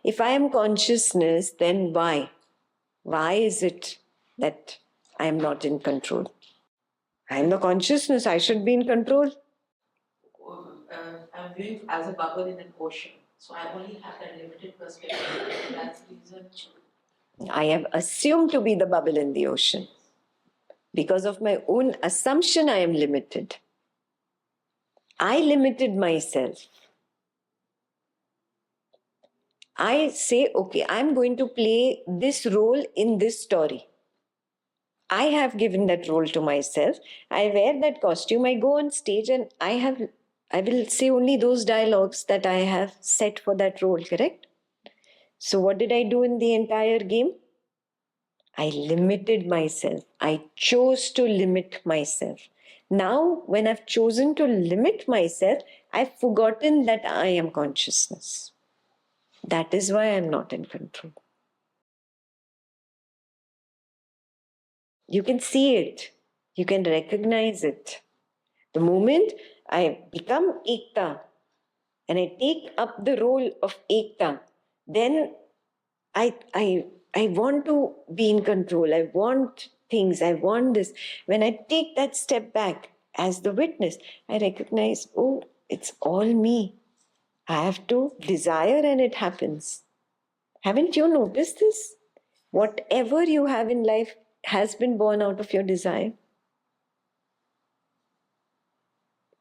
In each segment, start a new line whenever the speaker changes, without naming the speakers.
If I am consciousness, then why? Why is it that I am not in control? I am the consciousness, I should be in control.
I'm viewing as a bubble in an ocean. So I only have that limited perspective. That's the reason.
I have assumed to be the bubble in the ocean. Because of my own assumption, I am limited. I limited myself. I say, okay, I'm going to play this role in this story. I have given that role to myself. I wear that costume, I go on stage, and I will say only those dialogues that I have set for that role, correct? So what did I do in the entire game? I limited myself. I chose to limit myself. Now, when I've chosen to limit myself, I've forgotten that I am consciousness. That is why I'm not in control. You can see it. You can recognize it. The moment I become Ekta and I take up the role of Ekta, then I want to be in control. I want things. I want this. When I take that step back as the witness, I recognize, oh, it's all me. I have to desire and it happens. Haven't you noticed this? Whatever you have in life has been born out of your desire.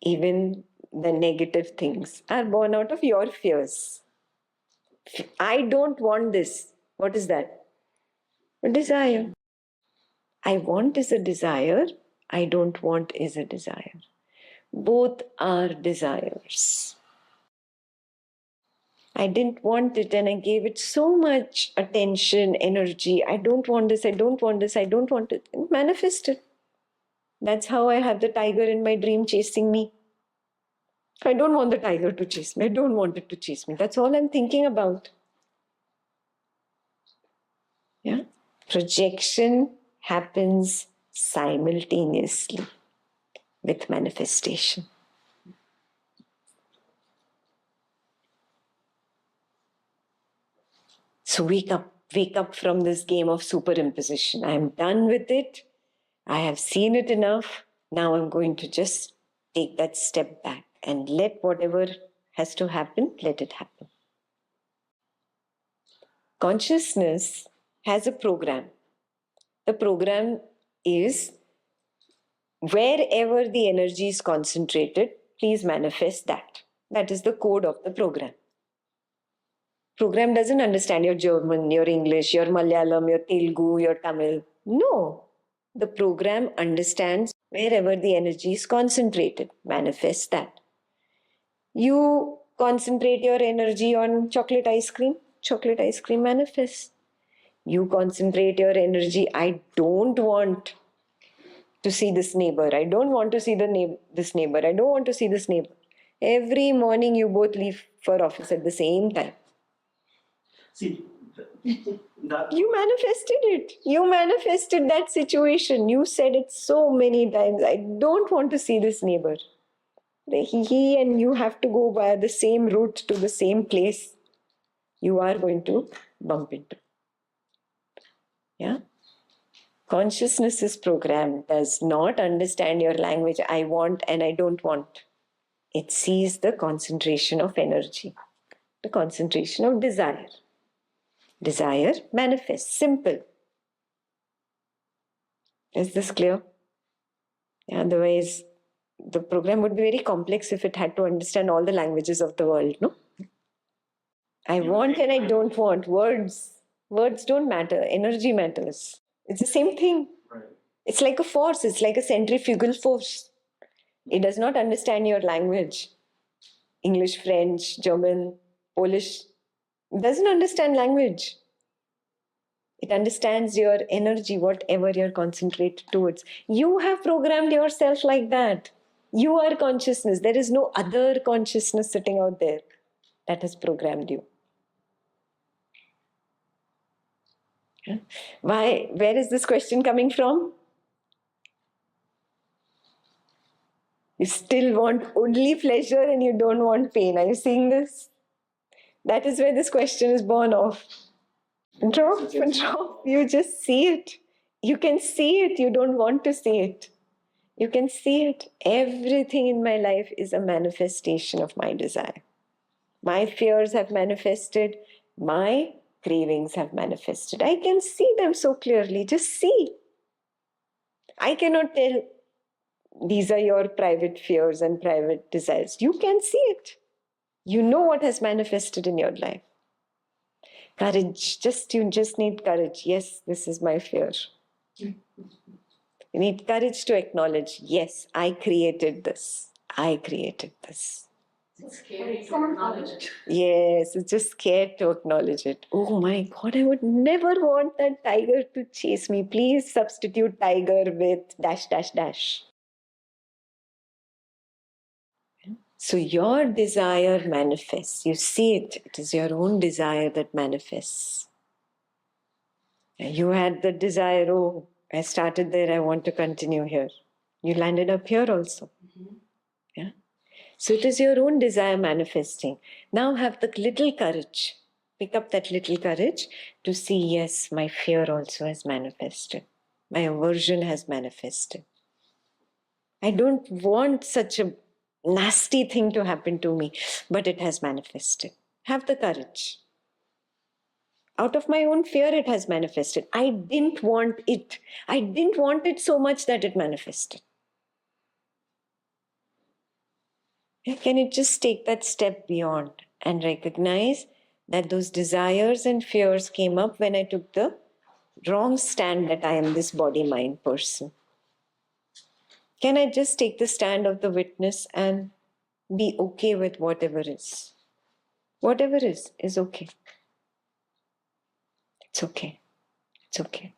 Even the negative things are born out of your fears. I don't want this. What is that? A desire. I want is a desire. I don't want is a desire. Both are desires. I didn't want it and I gave it so much attention, energy. I don't want this, I don't want this, I don't want it. It manifested. That's how I have the tiger in my dream chasing me. I don't want the tiger to chase me. I don't want it to chase me. That's all I'm thinking about. Yeah? Projection happens simultaneously with manifestation. So wake up from this game of superimposition. I'm done with it. I have seen it enough. Now I'm going to just take that step back and let whatever has to happen, let it happen. Consciousness has a program. The program is wherever the energy is concentrated, please manifest that. That is the code of the program. Program doesn't understand your German, your English, your Malayalam, your Telugu, your Tamil. No. The program understands wherever the energy is concentrated. Manifest that. You concentrate your energy on chocolate ice cream manifests. You concentrate your energy, I don't want to see this neighbor. I don't want to see this neighbor. I don't want to see this neighbor. Every morning you both leave for office at the same time.
See,
you manifested it. You manifested that situation. You said it so many times. I don't want to see this neighbor. He and you have to go via the same route to the same place. You are going to bump into. Yeah? Consciousness's program does not understand your language, I want and I don't want. It sees the concentration of energy, the concentration of desire. Desire manifests. Simple. Is this clear? Otherwise, the program would be very complex if it had to understand all the languages of the world, no? I want and I don't want. Words don't matter. Energy matters. It's the same thing.
right.
It's like a force. It's like a centrifugal force. It does not understand your language. English, French, German, Polish. It doesn't understand language. It understands your energy, whatever you're concentrated towards. You have programmed yourself like that. You are consciousness. There is no other consciousness sitting out there that has programmed you. Why? Where is this question coming from? You still want only pleasure and you don't want pain. Are you seeing this? That is where this question is born of. Drop. You just see it. You can see it. You don't want to see it. You can see it. Everything in my life is a manifestation of my desire. My fears have manifested. My cravings have manifested. I can see them so clearly. Just see. I cannot tell these are your private fears and private desires. You can see it. You know what has manifested in your life. Courage. You just need courage. Yes, this is my fear. You need courage to acknowledge, yes, I created this. I created this.
It's scary to acknowledge it.
Yes, it's just scared to acknowledge it. Oh my God, I would never want that tiger to chase me. Please substitute tiger with dash, dash, dash. So your desire manifests. You see it. It is your own desire that manifests. You had the desire, oh, I started there, I want to continue here. You landed up here also. Yeah. So it is your own desire manifesting. Now have the little courage. Pick up that little courage to see, yes, my fear also has manifested. My aversion has manifested. I don't want such a nasty thing to happen to me, but it has manifested. Have the courage. Out of my own fear, it has manifested. I didn't want it. I didn't want it so much that it manifested. Can you just take that step beyond and recognize that those desires and fears came up when I took the wrong stand that I am this body-mind person? Can I just take the stand of the witness and be okay with whatever is? Whatever is okay. It's okay. It's okay.